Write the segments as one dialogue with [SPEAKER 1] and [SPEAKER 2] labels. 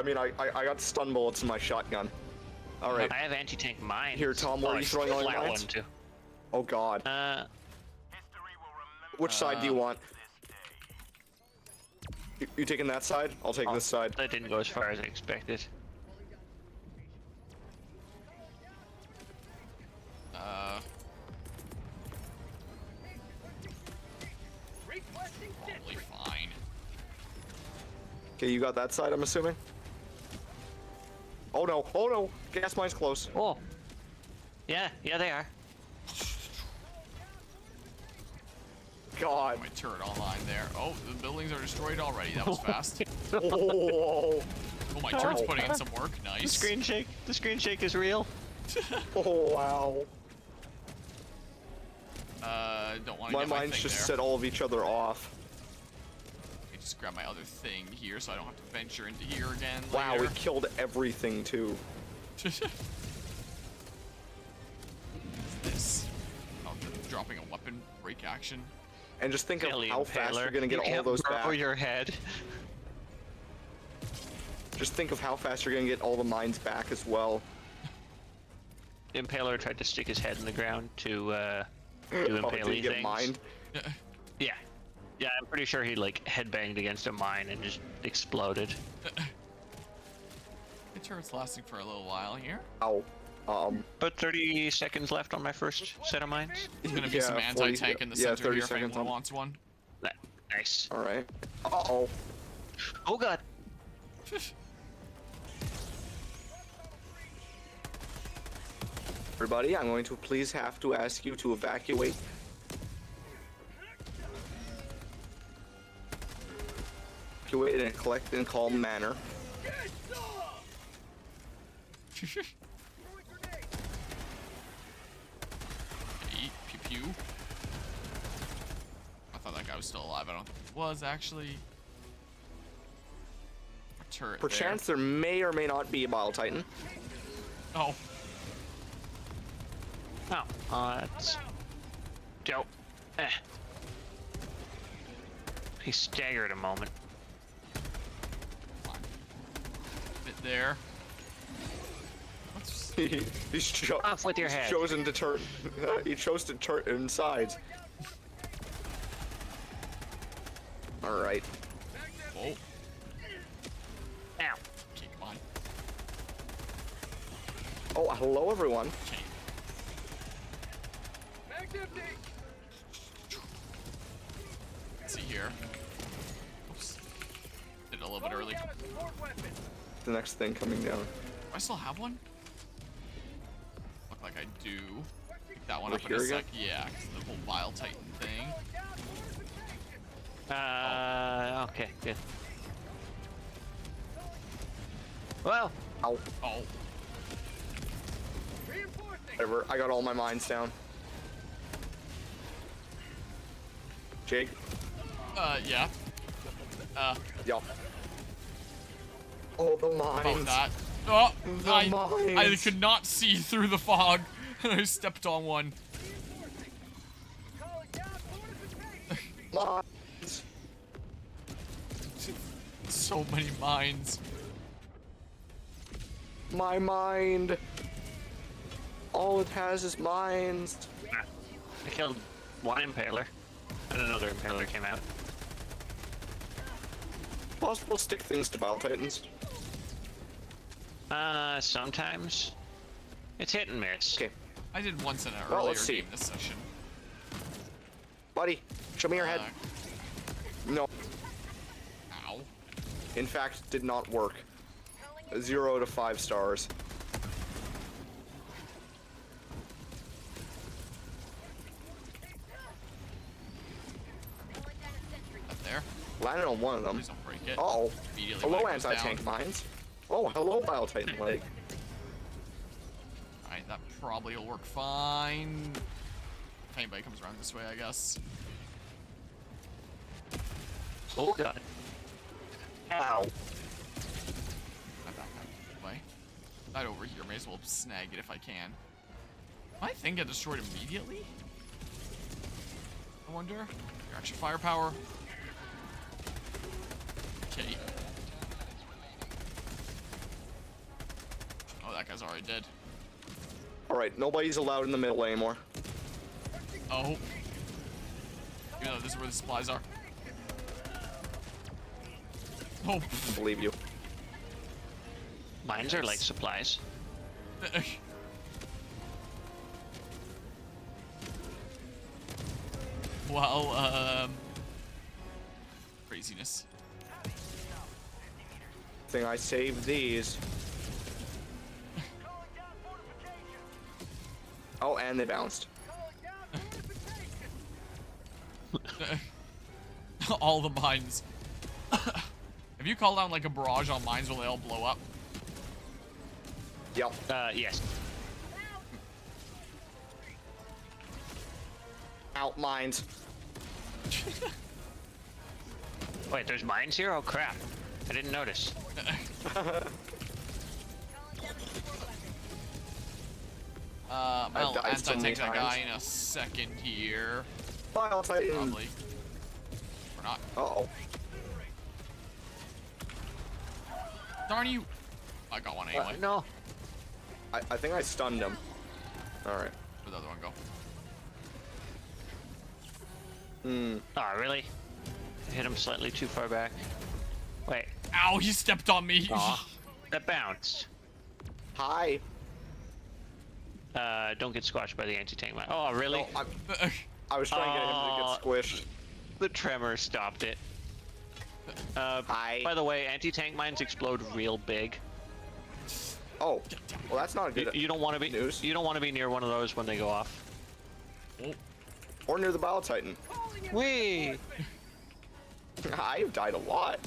[SPEAKER 1] I mean, I got stun bullets in my shotgun. All right.
[SPEAKER 2] I have anti-tank mines.
[SPEAKER 1] Here, Tom, where are you throwing all your mines?
[SPEAKER 2] Too.
[SPEAKER 1] Oh God. Which side do you want? You taking that side? I'll take this side.
[SPEAKER 2] That didn't go as far as I expected.
[SPEAKER 3] Probably fine.
[SPEAKER 1] Okay, you got that side, I'm assuming? Oh no, oh no! Gas mine's close.
[SPEAKER 2] Oh. Yeah, they are.
[SPEAKER 1] God.
[SPEAKER 3] My turret online there. Oh, the buildings are destroyed already. That was fast.
[SPEAKER 1] Oh.
[SPEAKER 3] Oh, my turret's putting in some work. Nice.
[SPEAKER 2] The screen shake is real.
[SPEAKER 1] Oh wow.
[SPEAKER 3] Don't want to
[SPEAKER 1] My
[SPEAKER 3] get
[SPEAKER 1] mines
[SPEAKER 3] thing
[SPEAKER 1] just
[SPEAKER 3] there.
[SPEAKER 1] set all of each other off.
[SPEAKER 3] Let me just grab my other thing here so I don't have to venture into here again
[SPEAKER 1] Wow,
[SPEAKER 3] later.
[SPEAKER 1] it killed everything too.
[SPEAKER 3] This. Oh, dropping a weapon break action.
[SPEAKER 1] And just think of
[SPEAKER 2] Alien
[SPEAKER 1] how fast
[SPEAKER 2] Paler.
[SPEAKER 1] you're gonna get
[SPEAKER 2] You
[SPEAKER 1] all those
[SPEAKER 2] can't grow
[SPEAKER 1] back.
[SPEAKER 2] your head.
[SPEAKER 1] Just think of how fast you're gonna get all the mines back as well.
[SPEAKER 2] The Impaler tried to stick his head in the ground to do
[SPEAKER 1] Oh,
[SPEAKER 2] impale
[SPEAKER 1] did he get
[SPEAKER 2] things.
[SPEAKER 1] mined?
[SPEAKER 2] Yeah. Yeah, I'm pretty sure he like headbanged against a mine and just exploded.
[SPEAKER 3] The turret's lasting for a little while here.
[SPEAKER 1] Ow.
[SPEAKER 2] But 30 seconds left on my first set of mines.
[SPEAKER 3] There's gonna be some
[SPEAKER 1] Yeah,
[SPEAKER 3] anti-tank
[SPEAKER 1] 40
[SPEAKER 3] in the
[SPEAKER 1] yeah,
[SPEAKER 3] center
[SPEAKER 1] 30
[SPEAKER 3] here if
[SPEAKER 1] seconds
[SPEAKER 3] anyone
[SPEAKER 1] on.
[SPEAKER 3] wants one.
[SPEAKER 2] Nice.
[SPEAKER 1] Alright. Uh-oh.
[SPEAKER 2] Oh god.
[SPEAKER 1] Everybody, I'm going to please have to ask you to evacuate. Evacuate in a collect and calm manner.
[SPEAKER 3] Pew pew. I thought that guy was still alive. I don't think he was actually. A turret
[SPEAKER 1] Perchance there may or may not be a Bile Titan.
[SPEAKER 3] there. Oh.
[SPEAKER 2] Oh, that's dope. He staggered a moment.
[SPEAKER 3] Come on. Bit there. What's...
[SPEAKER 1] He's
[SPEAKER 2] Off with your head.
[SPEAKER 1] chosen to turn. He chose to turn inside. All right.
[SPEAKER 3] Whoa.
[SPEAKER 2] Ow.
[SPEAKER 3] Okay, come on.
[SPEAKER 1] Oh, hello everyone.
[SPEAKER 3] Okay. Let's see here. Oops. Did it a little bit early.
[SPEAKER 1] The next thing coming down.
[SPEAKER 3] Do I still have one? Look like I do. Pick that one
[SPEAKER 1] Over
[SPEAKER 3] up in a
[SPEAKER 1] here
[SPEAKER 3] sec.
[SPEAKER 1] again?
[SPEAKER 3] Yeah, because the whole Vile Titan thing.
[SPEAKER 2] Okay, good. Well,
[SPEAKER 1] Ow.
[SPEAKER 3] Oh.
[SPEAKER 1] Whatever. I got all my mines down. Jake.
[SPEAKER 3] Yeah.
[SPEAKER 1] Yeah. Oh, the
[SPEAKER 3] About
[SPEAKER 1] mines.
[SPEAKER 3] that. Oh,
[SPEAKER 1] The
[SPEAKER 3] I
[SPEAKER 1] mines.
[SPEAKER 3] could not see through the fog, and I stepped on one.
[SPEAKER 1] Mines.
[SPEAKER 3] So many mines.
[SPEAKER 1] My mind. All it has is mines.
[SPEAKER 2] I killed one Impaler, and another Impaler came out.
[SPEAKER 1] Possible to stick things to Bile Titans.
[SPEAKER 2] Sometimes. It's hit and miss.
[SPEAKER 1] Okay,
[SPEAKER 3] I did once in an
[SPEAKER 1] Well,
[SPEAKER 3] earlier
[SPEAKER 1] let's see.
[SPEAKER 3] game this session.
[SPEAKER 1] buddy, show me your head. No,
[SPEAKER 3] Ow.
[SPEAKER 1] in fact, did not work. 0 to 5 stars.
[SPEAKER 3] Up there.
[SPEAKER 1] Landed on one of them.
[SPEAKER 3] Please don't break it.
[SPEAKER 1] Uh-oh.
[SPEAKER 3] Immediately
[SPEAKER 1] Hello,
[SPEAKER 3] when it goes
[SPEAKER 1] anti-tank
[SPEAKER 3] down.
[SPEAKER 1] mines. Oh, hello, Bile Titan leg.
[SPEAKER 3] Alright, that probably will work fine. If anybody comes around this way, I guess.
[SPEAKER 2] Oh god. Ow.
[SPEAKER 3] Not that way. That over here, may as well snag it if I can. My thing get destroyed immediately? I wonder. Your extra firepower. Okay. guy's already dead.
[SPEAKER 1] Alright, nobody's allowed in the middle anymore.
[SPEAKER 3] Oh. Even though this is where the supplies are. Oh.
[SPEAKER 1] I believe you.
[SPEAKER 2] Mines are like supplies.
[SPEAKER 3] Well, craziness.
[SPEAKER 1] Think I saved these. Oh, and they bounced.
[SPEAKER 3] All the mines. Have you called down like a barrage on mines where they all blow up?
[SPEAKER 1] Yep.
[SPEAKER 2] Yes.
[SPEAKER 1] Out mines.
[SPEAKER 2] Wait, there's mines here? Oh crap. I didn't notice.
[SPEAKER 3] I'll
[SPEAKER 1] died so many
[SPEAKER 3] anti-tank that guy
[SPEAKER 1] times.
[SPEAKER 3] in a second here.
[SPEAKER 1] File Titan.
[SPEAKER 3] Probably. Or not.
[SPEAKER 1] Uh-oh.
[SPEAKER 3] Darn you! I got one anyway.
[SPEAKER 2] No.
[SPEAKER 1] I think I stunned him. Alright.
[SPEAKER 3] Where'd the other one go?
[SPEAKER 2] Oh, really? I hit him slightly too far back. Wait.
[SPEAKER 3] Ow, he stepped on me!
[SPEAKER 2] Aw. That bounced.
[SPEAKER 1] Hi.
[SPEAKER 2] Don't get squashed by the anti-tank mine. Oh, really?
[SPEAKER 1] No, I was trying to get him to get squished.
[SPEAKER 2] The tremor stopped it.
[SPEAKER 1] Hi.
[SPEAKER 2] By the way, anti-tank mines explode real big.
[SPEAKER 1] Oh, well that's not a good
[SPEAKER 2] You don't want to be
[SPEAKER 1] news.
[SPEAKER 2] You don't want to be near one of those when they go off.
[SPEAKER 3] Oh.
[SPEAKER 1] Or near the Battle Titan.
[SPEAKER 2] Whee!
[SPEAKER 1] I've died a lot.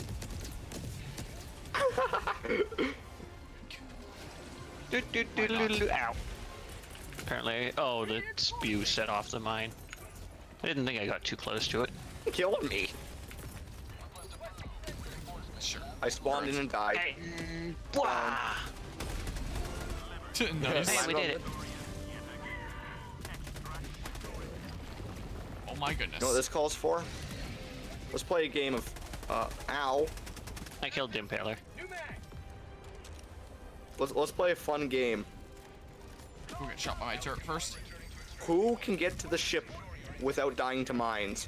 [SPEAKER 2] Ow. Apparently, oh, the spew set off the mine. I didn't think I got too close to it.
[SPEAKER 1] Killed me.
[SPEAKER 3] Sure.
[SPEAKER 1] I spawned in and died.
[SPEAKER 2] Hey, wah!
[SPEAKER 3] Nice.
[SPEAKER 2] Hey, we did it.
[SPEAKER 3] Oh my goodness.
[SPEAKER 1] You know what this calls for? Let's play a game of, ow.
[SPEAKER 2] I killed Dimpaler.
[SPEAKER 1] Let's play a fun game.
[SPEAKER 3] Who got shot by my turret first?
[SPEAKER 1] Who can get to the ship without dying to mines?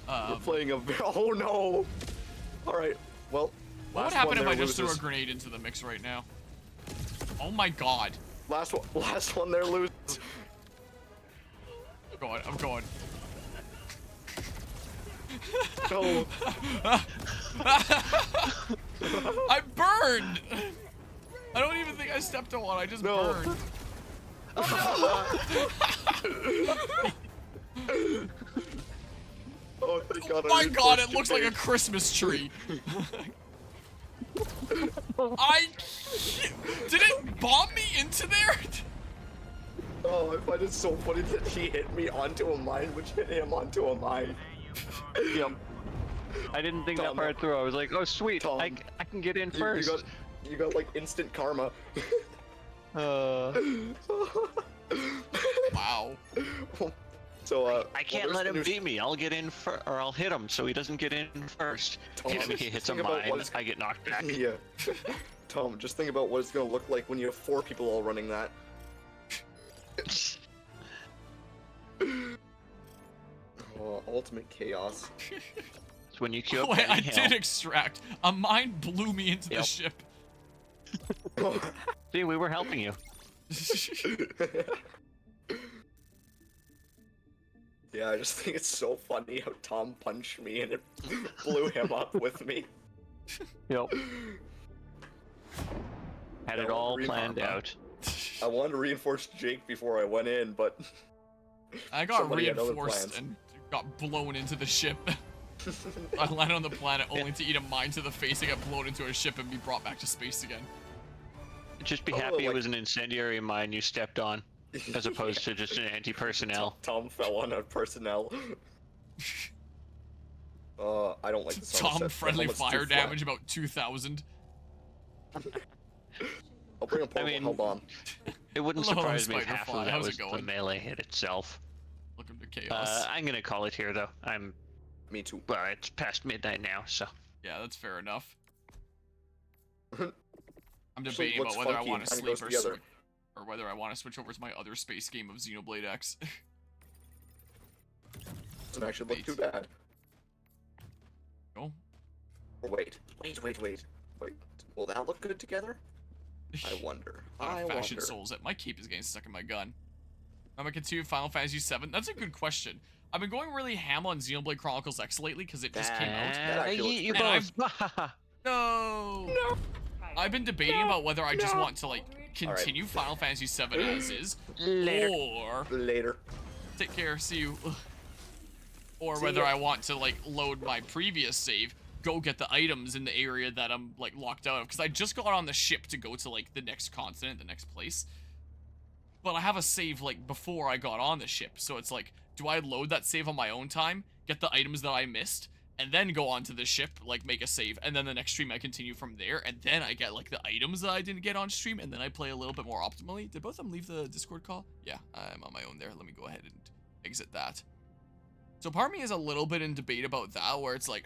[SPEAKER 1] We're playing a. Oh no! Alright, well.
[SPEAKER 3] What would
[SPEAKER 1] last
[SPEAKER 3] happen
[SPEAKER 1] one
[SPEAKER 3] if
[SPEAKER 1] there
[SPEAKER 3] I just threw a
[SPEAKER 1] loses.
[SPEAKER 3] grenade into the mix right now? Oh my god.
[SPEAKER 1] Last one there loses.
[SPEAKER 3] I'm going, I'm going.
[SPEAKER 1] No.
[SPEAKER 3] I burned! I don't even think I stepped on one, I just
[SPEAKER 1] No.
[SPEAKER 3] burned.
[SPEAKER 1] Oh, thank God,
[SPEAKER 3] Oh my
[SPEAKER 1] I
[SPEAKER 3] god, it
[SPEAKER 1] reinforced
[SPEAKER 3] looks
[SPEAKER 1] your
[SPEAKER 3] like a
[SPEAKER 1] base.
[SPEAKER 3] Christmas tree. Did it bomb me into there?
[SPEAKER 1] Oh, I find it so funny that he hit me onto a mine, which hit him onto a mine.
[SPEAKER 2] Yep. I didn't think that
[SPEAKER 1] Tom,
[SPEAKER 2] far through. I was like, oh sweet,
[SPEAKER 1] Tom,
[SPEAKER 2] I can get in
[SPEAKER 1] You
[SPEAKER 2] first.
[SPEAKER 1] got like instant karma.
[SPEAKER 3] Wow.
[SPEAKER 1] So
[SPEAKER 2] I can't let him beat me. I'll get in or I'll hit him so he doesn't get in first.
[SPEAKER 1] Tom,
[SPEAKER 2] And if he hits a
[SPEAKER 1] think about
[SPEAKER 2] mine,
[SPEAKER 1] what is-
[SPEAKER 2] I get knocked back.
[SPEAKER 1] Yeah. Tom, just think about what it's gonna look like when you have 4 people all running that. Oh, ultimate chaos.
[SPEAKER 2] It's when you queue up
[SPEAKER 3] Wait, I
[SPEAKER 2] Benny Hill.
[SPEAKER 3] did extract. A mine blew me into the
[SPEAKER 2] Yep.
[SPEAKER 3] ship.
[SPEAKER 2] See, we were helping you.
[SPEAKER 1] Yeah, I just think it's so funny how Tom punched me and it blew him up with me.
[SPEAKER 2] Yep. Had
[SPEAKER 1] Yeah,
[SPEAKER 2] it all
[SPEAKER 1] green
[SPEAKER 2] planned
[SPEAKER 1] armor.
[SPEAKER 2] out.
[SPEAKER 1] I wanted to reinforce Jake before I went in, but
[SPEAKER 3] I got
[SPEAKER 1] Somebody had other
[SPEAKER 3] reinforced
[SPEAKER 1] plans.
[SPEAKER 3] and got blown into the ship. I landed on the planet only to eat a mine to the face and get blown into a ship and be brought back to space again.
[SPEAKER 2] Just be
[SPEAKER 1] Oh,
[SPEAKER 2] happy it
[SPEAKER 1] like-
[SPEAKER 2] was an incendiary mine you stepped on, as opposed to just an anti-personnel.
[SPEAKER 1] Tom fell on a personnel. I don't like the sound
[SPEAKER 3] Tom
[SPEAKER 1] effect.
[SPEAKER 3] friendly
[SPEAKER 1] Helmet's too
[SPEAKER 3] fire
[SPEAKER 1] flat.
[SPEAKER 3] damage about 2,000.
[SPEAKER 1] I'll bring a portable
[SPEAKER 2] mean-
[SPEAKER 1] hell bomb.
[SPEAKER 2] It wouldn't
[SPEAKER 3] Hello,
[SPEAKER 2] surprise me if
[SPEAKER 3] Spider
[SPEAKER 2] half
[SPEAKER 3] Fly,
[SPEAKER 2] of that
[SPEAKER 3] how's it
[SPEAKER 2] was the
[SPEAKER 3] going?
[SPEAKER 2] melee hit itself.
[SPEAKER 3] Welcome to chaos.
[SPEAKER 2] I'm gonna call it here though. I'm
[SPEAKER 1] Me too.
[SPEAKER 2] Well, it's past midnight now, so.
[SPEAKER 3] Yeah, that's fair enough. I'm
[SPEAKER 1] Just
[SPEAKER 3] debating
[SPEAKER 1] looks
[SPEAKER 3] about whether I
[SPEAKER 1] funky
[SPEAKER 3] want
[SPEAKER 1] and
[SPEAKER 3] to
[SPEAKER 1] kinda
[SPEAKER 3] sleep
[SPEAKER 1] goes together.
[SPEAKER 3] or whether I want to switch over to my other space game of Xenoblade X.
[SPEAKER 1] Doesn't actually look too bad.
[SPEAKER 3] Oh.
[SPEAKER 1] Or wait. Will that look good together? I wonder. I
[SPEAKER 3] Fashion
[SPEAKER 1] wonder.
[SPEAKER 3] Souls. My cape is getting stuck in my gun. I'm gonna continue Final Fantasy VII. That's a good question. I've been going really ham on Xenoblade Chronicles X lately because it just came out.
[SPEAKER 1] That
[SPEAKER 2] I
[SPEAKER 1] actually
[SPEAKER 2] eat you
[SPEAKER 1] looks
[SPEAKER 2] both.
[SPEAKER 3] No. I've been debating about whether I just want to like continue Final Fantasy VII as is,
[SPEAKER 2] Later.
[SPEAKER 3] or
[SPEAKER 1] Later.
[SPEAKER 3] take care, see you, or
[SPEAKER 1] See
[SPEAKER 3] whether
[SPEAKER 1] ya.
[SPEAKER 3] I want to like load my previous save, go get the items in the area that I'm like locked out of, because I just got on the ship to go to like the next continent, the next place. But I have a save like before I got on the ship, so it's like, do I load that save on my own time, get the items that I missed, and then go onto the ship, like make a save, and then the next stream I continue from there, and then I get like the items that I didn't get on stream, and then I play a little bit more optimally. Did both of them leave the Discord call? Yeah, I'm on my own there. Let me go ahead and exit that. So part of me is a little bit in debate about that, where it's like,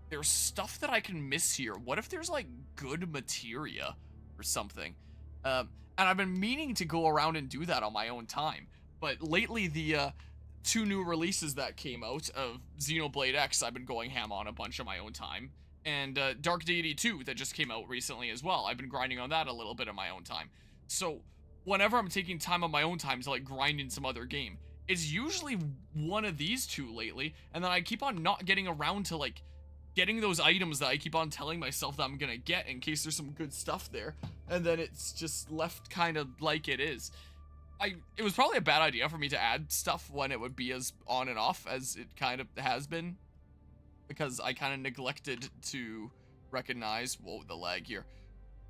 [SPEAKER 3] there's stuff that I can miss here. What if there's like good materia or something? And I've been meaning to go around and do that on my own time. But lately, the 2 new releases that came out of Xenoblade X, I've been going ham on a bunch of my own time. And Dark Deity 2 that just came out recently as well. I've been grinding on that a little bit on my own time. So whenever I'm taking time on my own time to like grind in some other game, it's usually one of these two lately. And then I keep on not getting around to like getting those items that I keep on telling myself that I'm gonna get in case there's some good stuff there, and then it's just left kind of like it is. It was probably a bad idea for me to add stuff when it would be as on and off as it kind of has been, because I kind of neglected to recognize, whoa, the lag here,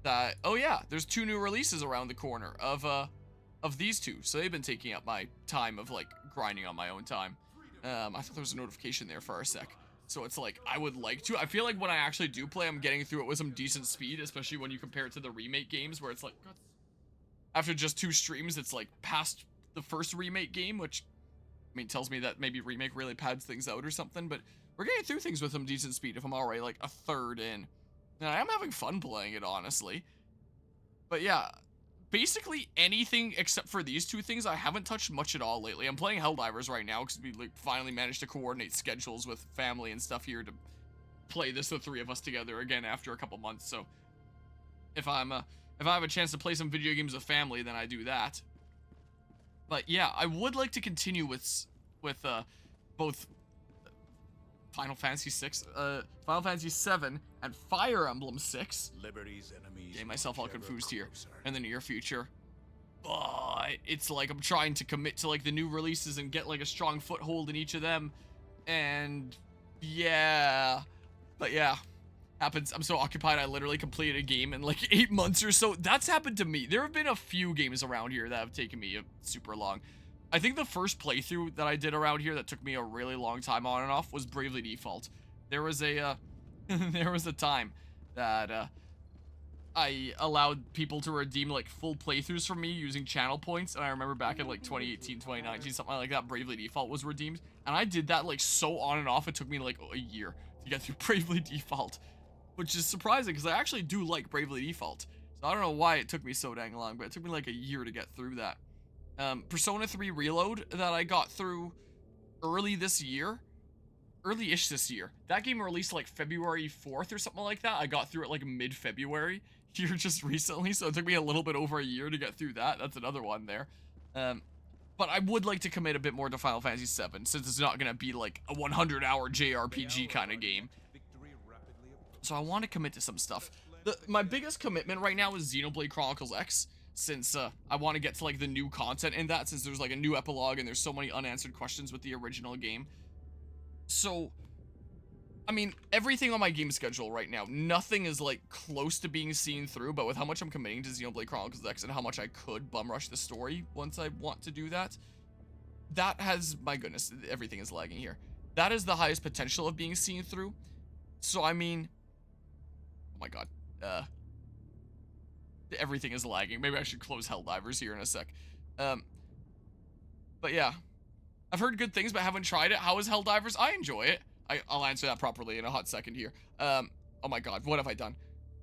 [SPEAKER 3] that, oh yeah, there's 2 new releases around the corner of these two, so they've been taking up my time of like grinding on my own time. I thought there was a notification there for a sec. So it's like, I would like to. I feel like when I actually do play, I'm getting through it with some decent speed, especially when you compare it to the remake games, where it's like, after just 2 streams, it's like past the first remake game, which, I mean, tells me that maybe remake really pads things out or something, but we're getting through things with some decent speed if I'm already like a third in. And I am having fun playing it, honestly. But yeah, basically anything except for these 2 things I haven't touched much at all lately. I'm playing Helldivers right now because we like finally managed to coordinate schedules with family and stuff here to play this, the 3 of us together again after a couple months. So if I have a chance to play some video games with family, then I do that. But yeah, I would like to continue with both Final Fantasy 6, Final Fantasy 7, and Fire Emblem 6.
[SPEAKER 4] Liberty's enemies.
[SPEAKER 3] Getting myself all confused here. In the near future. But it's like I'm trying to commit to like the new releases and get like a strong foothold in each of them. And yeah. But yeah. Happens. I'm so occupied I literally completed a game in like 8 months or so. That's happened to me. There have been a few games around here that have taken me super long. I think the first playthrough that I did around here that took me a really long time on and off was Bravely Default. There was a there was a time that I allowed people to redeem like full playthroughs from me using channel points, and I remember back in like 2018, 2019, something like that, Bravely Default was redeemed, and I did that like so on and off, it took me like a year to get through Bravely Default, which is surprising because I actually do like Bravely Default. So I don't know why it took me so dang long, but it took me like a year to get through that. Persona 3 Reload that I got through early-ish this year. That game released like February 4th or something like that. I got through it like mid-February here just recently, so it took me a little bit over a year to get through that. That's another one there. But I would like to commit a bit more to Final Fantasy VII, since it's not going to be like a 100-hour JRPG kind of game. So I want to commit to some stuff. My biggest commitment right now is Xenoblade Chronicles X, since I want to get to like the new content in that, since there's like a new epilogue and there's so many unanswered questions with the original game. So, I mean, everything on my game schedule right now, nothing is like close to being seen through, but with how much I'm committing to Xenoblade Chronicles X and how much I could bum rush the story once I want to do that, that has, my goodness, everything is lagging here. That is the highest potential of being seen through. So, I mean, oh my god, everything is lagging. Maybe I should close Helldivers here in a sec. But yeah, I've heard good things, but haven't tried it. How is Helldivers? I enjoy it. I'll answer that properly in a hot second here. Oh my god, what have I done?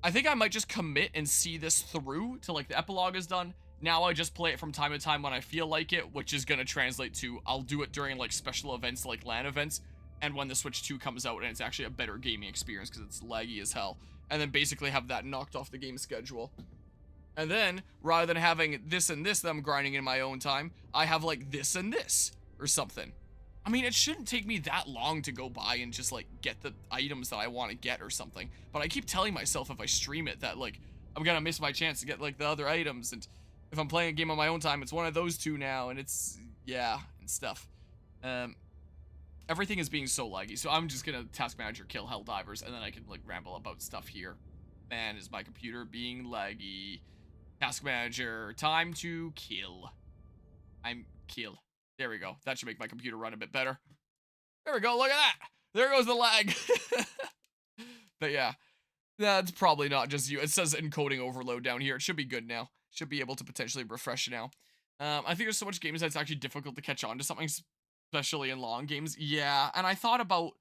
[SPEAKER 3] I think I might just commit and see this through to like the epilogue is done. Now I just play it from time to time when I feel like it, which is going to translate to I'll do it during like special events like LAN events, and when the Switch 2 comes out and it's actually a better gaming experience because it's laggy as hell. And then basically have that knocked off the game schedule. And then, rather than having this and this that I'm grinding in my own time, I have like this and this or something. I mean, it shouldn't take me that long to go by and just like get the items that I want to get or something. But I keep telling myself if I stream it that like I'm gonna miss my chance to get like the other items. And if I'm playing a game on my own time, it's one of those two now, and it's yeah and stuff. Everything is being so laggy, so I'm just gonna task manager kill Helldivers, and then I can like ramble about stuff here. Man, is my computer being laggy? Task manager, time to kill. I'm kill. There we go. That should make my computer run a bit better. There we go. Look at that. There goes the lag. But yeah, that's probably not just you. It says encoding overload down here. It should be good now. Should be able to potentially refresh now. I think there's so much games that it's actually difficult to catch on to something, especially in long games. Yeah, and I thought about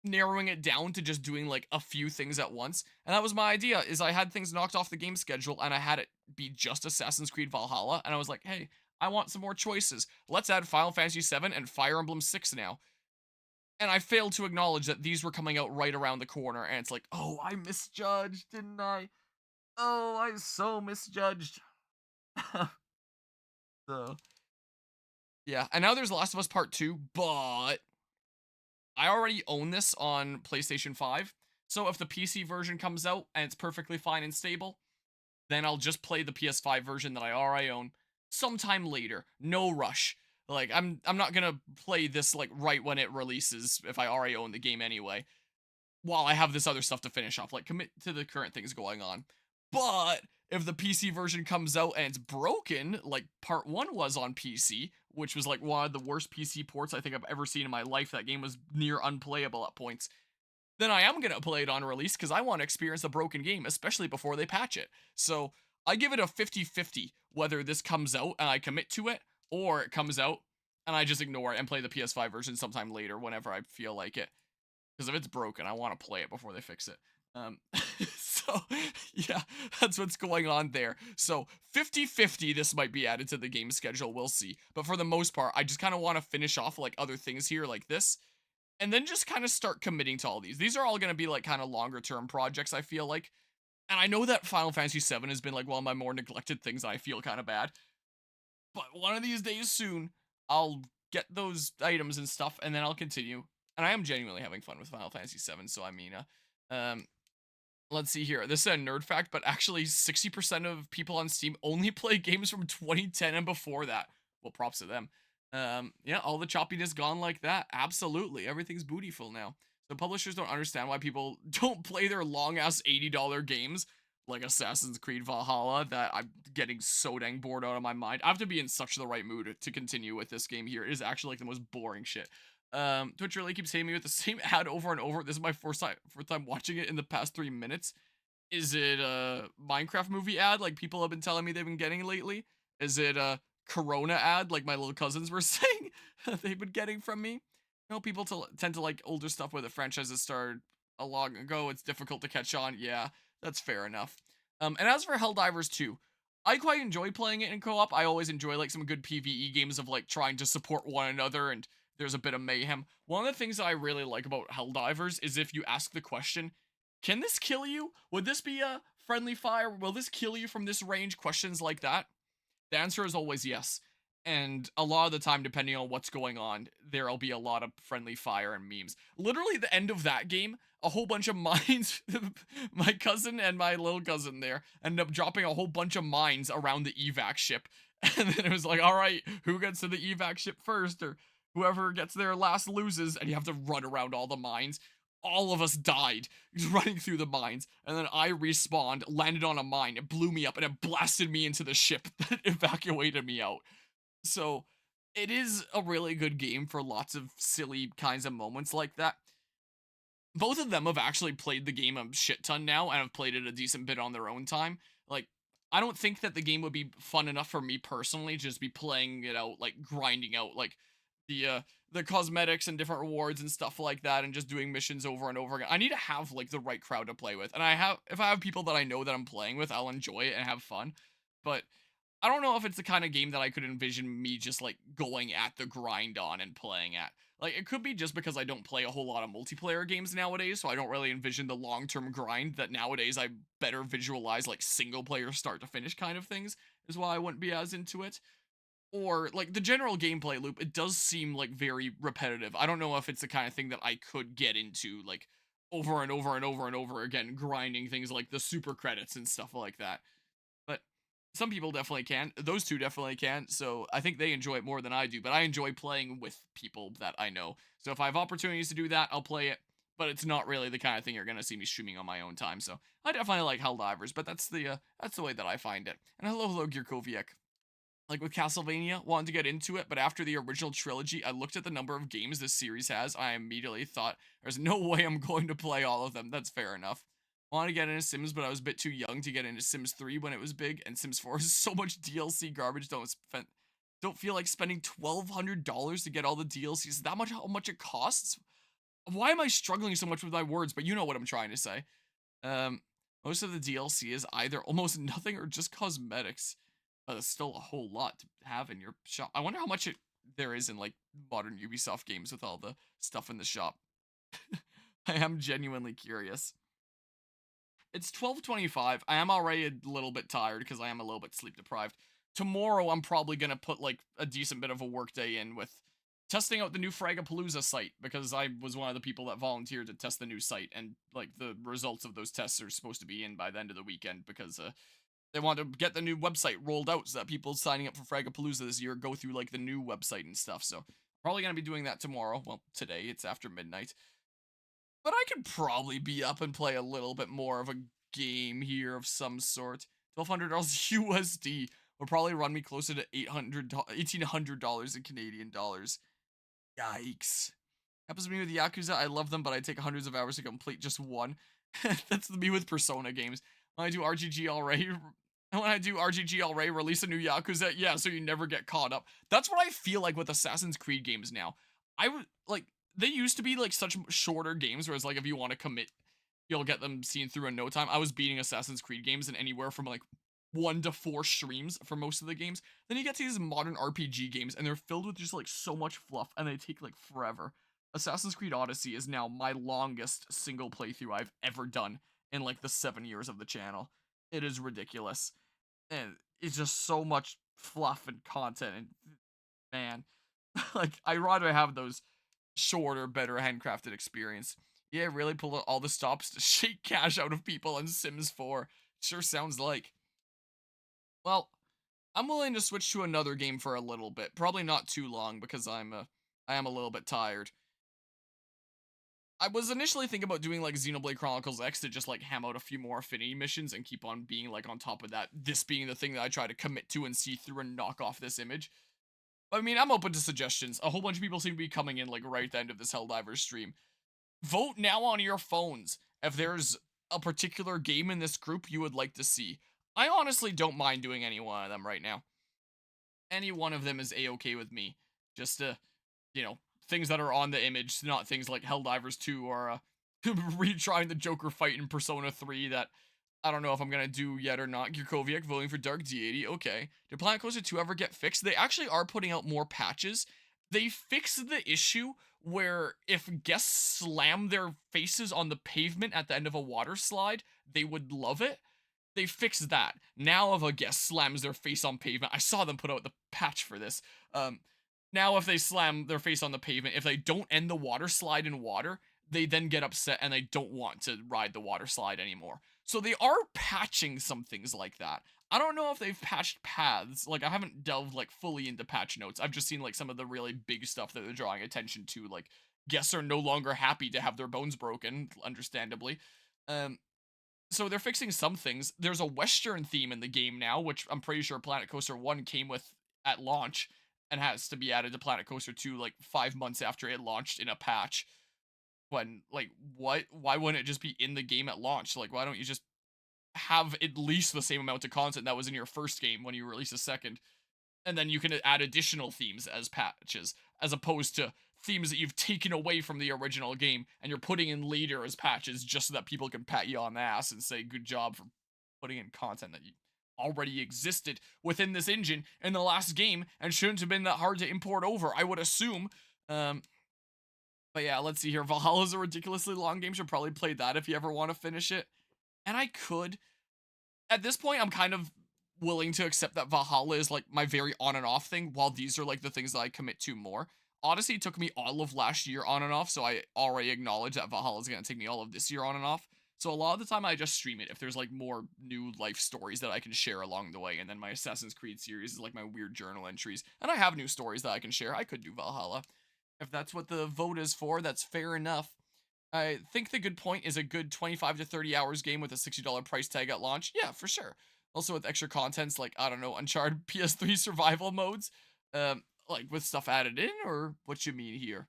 [SPEAKER 3] narrowing it down to just doing like a few things at once, and that was my idea. Is I had things knocked off the game schedule and I had it be just Assassin's Creed Valhalla, and I was like, hey, I want some more choices. Let's add Final Fantasy VII and Fire Emblem 6 now. And I failed to acknowledge that these were coming out right around the corner, and it's like, oh, I misjudged, didn't I? Oh, I so misjudged. So yeah, and now there's Last of Us Part 2, but I already own this on PlayStation 5, so if the PC version comes out and it's perfectly fine and stable, then I'll just play the PS5 version that I already own sometime later. No rush. Like, I'm not gonna play this, like, right when it releases if I already own the game anyway, while I have this other stuff to finish off. Like, commit to the current things going on. But if the PC version comes out and it's broken, like Part 1 was on PC, which was like one of the worst PC ports I think I've ever seen in my life. That game was near unplayable at points. Then I am going to play it on release because I want to experience a broken game, especially before they patch it. So I give it a 50-50 whether this comes out and I commit to it, or it comes out and I just ignore it and play the PS5 version sometime later whenever I feel like it. Because if it's broken, I want to play it before they fix it. So, yeah, that's what's going on there. So, 50-50, this might be added to the game schedule, we'll see. But for the most part, I just kind of want to finish off, like, other things here, like this. And then just kind of start committing to all these. These are all going to be, like, kind of longer-term projects, I feel like. And I know that Final Fantasy VII has been, like, one of my more neglected things, and I feel kind of bad. But one of these days soon, I'll get those items and stuff, and then I'll continue. And I am genuinely having fun with Final Fantasy VII, so I mean, let's see here. This is a nerd fact, but actually 60% of people on Steam only play games from 2010 and before that. Well, props to them. Yeah, all the choppiness gone like that. Absolutely. Everything's bootyful now. So publishers don't understand why people don't play their long-ass $80 games like Assassin's Creed Valhalla that I'm getting so dang bored out of my mind. I have to be in such the right mood to continue with this game here. It is actually like the most boring shit. Twitch really keeps hitting me with the same ad over and over. This is my first time watching it in the past 3 minutes. Is it a Minecraft movie ad like people have been telling me they've been getting lately? Is it a Corona ad like my little cousins were saying they've been getting from me? You know, people tend to like older stuff where the franchises started a long ago. It's difficult to catch on. Yeah, that's fair enough. And as for Helldivers 2, I quite enjoy playing it in co-op. I always enjoy like some good PvE games of like trying to support one another, and there's a bit of mayhem. One of the things that I really like about Helldivers is if you ask the question, can this kill you? Would this be a friendly fire? Will this kill you from this range? Questions like that. The answer is always yes. And a lot of the time, depending on what's going on, there'll be a lot of friendly fire and memes. Literally, the end of that game, a whole bunch of mines, my cousin and my little cousin there, ended up dropping a whole bunch of mines around the evac ship. And then it was like, all right, who gets to the evac ship first? Or whoever gets there last loses, and you have to run around all the mines. All of us died just running through the mines, and then I respawned, landed on a mine, it blew me up, and it blasted me into the ship that evacuated me out. So, it is a really good game for lots of silly kinds of moments like that. Both of them have actually played the game a shit ton now, and have played it a decent bit on their own time. Like, I don't think that the game would be fun enough for me personally, just be playing it out, like, grinding out, like, the cosmetics and different rewards and stuff like that, and just doing missions over and over again. I need to have like the right crowd to play with, and if I have people that I know that I'm playing with, I'll enjoy it and have fun. But I don't know if it's the kind of game that I could envision me just like going at the grind on and playing at. Like, it could be just because I don't play a whole lot of multiplayer games nowadays, so I don't really envision the long-term grind that nowadays I better visualize like single player start to finish kind of things, is why I wouldn't be as into it. Or like the general gameplay loop, it does seem like very repetitive. I don't know if it's the kind of thing that I could get into like over and over and over and over again, grinding things like the super credits and stuff like that. But some people definitely can. Those two definitely can. So I think they enjoy it more than I do. But I enjoy playing with people that I know. So if I have opportunities to do that, I'll play it. But it's not really the kind of thing you're gonna see me streaming on my own time. So I definitely like Helldivers, but that's the way that I find it. And hello, Gearkoviak. Like with Castlevania, wanted to get into it, but after the original trilogy, I looked at the number of games this series has. I immediately thought, there's no way I'm going to play all of them. That's fair enough. Wanted to get into Sims, but I was a bit too young to get into Sims 3 when it was big, and Sims 4 is so much DLC garbage. Don't feel like spending $1,200 to get all the DLCs. Is that much how much it costs? Why am I struggling so much with my words? But you know what I'm trying to say. Um, Most of the DLC is either almost nothing or just cosmetics. That's still a whole lot to have in your shop. I wonder how much there is in like modern Ubisoft games with all the stuff in the shop. I am genuinely curious. It's 12:25. I am already a little bit tired because I am a little bit sleep deprived. Tomorrow I'm probably gonna put like a decent bit of a work day in with testing out the new Fragapalooza site, because I was one of the people that volunteered to test the new site, and like the results of those tests are supposed to be in by the end of the weekend, because they want to get the new website rolled out so that people signing up for Fragapalooza this year go through like the new website and stuff. So probably gonna be doing that tomorrow. Well, today it's after midnight, but I could probably be up and play a little bit more of a game here of some sort. $1,200 USD will probably run me closer to $1,800 in Canadian dollars. Yikes. Happens to me with Yakuza. I love them, but I take hundreds of hours to complete just one. That's me with Persona games. When I do RGG already, release a new Yakuza, yeah, so you never get caught up. That's what I feel like with Assassin's Creed games now. I would like, they used to be like such shorter games, whereas like if you want to commit, you'll get them seen through in no time. I was beating Assassin's Creed games in anywhere from like 1 to 4 streams for most of the games. Then you get to these modern RPG games, and they're filled with just like so much fluff, and they take like forever. Assassin's Creed Odyssey is now my longest single playthrough I've ever done in like the 7 years of the channel. It is ridiculous. And it's just so much fluff and content, and man, like I'd rather have those shorter, better handcrafted experience. Yeah, really pull out all the stops to shake cash out of people in Sims 4. Sure sounds like. Well, I'm willing to switch to another game for a little bit. Probably not too long, because I am a little bit tired. I was initially thinking about doing like Xenoblade Chronicles X to just like ham out a few more affinity missions and keep on being like on top of that. This being the thing that I try to commit to and see through and knock off this image. I mean, I'm open to suggestions. A whole bunch of people seem to be coming in like right at the end of this Helldivers stream. Vote now on your phones if there's a particular game in this group you would like to see. I honestly don't mind doing any one of them right now. Any one of them is a-okay with me. Just things that are on the image, not things like Helldivers 2 or retrying the Joker fight in Persona 3 that I don't know if I'm gonna do yet or not. Gearkoviak voting for Dark D80. Okay. Did Planet Coaster 2 ever get fixed? They actually are putting out more patches. They fixed the issue where if guests slam their faces on the pavement at the end of a water slide, they would love it. They fixed that. Now if a guest slams their face on pavement, I saw them put out the patch for this. Now if they slam their face on the pavement, if they don't end the water slide in water, they then get upset and they don't want to ride the water slide anymore. So they are patching some things like that. I don't know if they've patched paths. Like, I haven't delved like fully into patch notes. I've just seen like some of the really big stuff that they're drawing attention to. Like, guests are no longer happy to have their bones broken, understandably. So they're fixing some things. There's a Western theme in the game now, which I'm pretty sure Planet Coaster 1 came with at launch and has to be added to Planet Coaster 2 like 5 months after it launched in a patch. When, like, what? Why wouldn't it just be in the game at launch? Like, why don't you just have at least the same amount of content that was in your first game when you release a second? And then you can add additional themes as patches, as opposed to themes that you've taken away from the original game and you're putting in later as patches just so that people can pat you on the ass and say good job for putting in content that you already existed within this engine in the last game and shouldn't have been that hard to import over, I would assume. But yeah, let's see here. Valhalla is a ridiculously long game. Should probably play that if you ever want to finish it. And I could. At this point, I'm kind of willing to accept that Valhalla is like my very on and off thing, while these are like the things that I commit to more. Odyssey took me all of last year on and off, so I already acknowledge that Valhalla is going to take me all of this year on and off. So a lot of the time I just stream it if there's like more new life stories that I can share along the way. And then my Assassin's Creed series is like my weird journal entries. And I have new stories that I can share. I could do Valhalla. If that's what the vote is for, that's fair enough. I think the good point is a good 25 to 30 hours game with a $60 price tag at launch. Yeah, for sure. Also with extra contents like, I don't know, Uncharted PS3 survival modes, like with stuff added in, or what you mean here?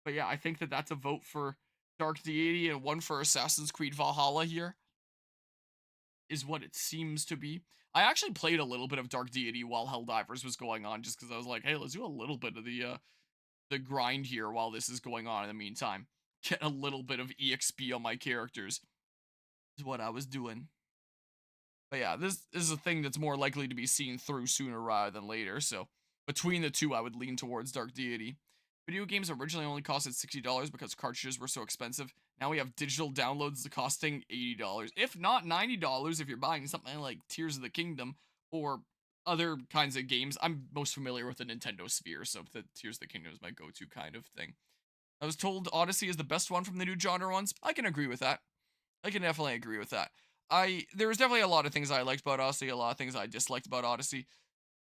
[SPEAKER 3] But yeah, I think that that's a vote for Dark Deity and one for Assassin's Creed Valhalla here, is what it seems to be. I actually played a little bit of Dark Deity while Helldivers was going on, just because I was like, hey, let's do a little bit of the grind here while this is going on in the meantime. Get a little bit of EXP on my characters is what I was doing. But yeah, this is a thing that's more likely to be seen through sooner rather than later, so between the two, I would lean towards Dark Deity. Video games originally only costed $60 because cartridges were so expensive. Now we have digital downloads costing $80, if not $90 if you're buying something like Tears of the Kingdom or other kinds of games. I'm most familiar with the Nintendo Sphere, so the Tears of the Kingdom is my go-to kind of thing. I was told Odyssey is the best one from the new genre ones. I can agree with that. I can definitely agree with that. There was definitely a lot of things I liked about Odyssey, a lot of things I disliked about Odyssey.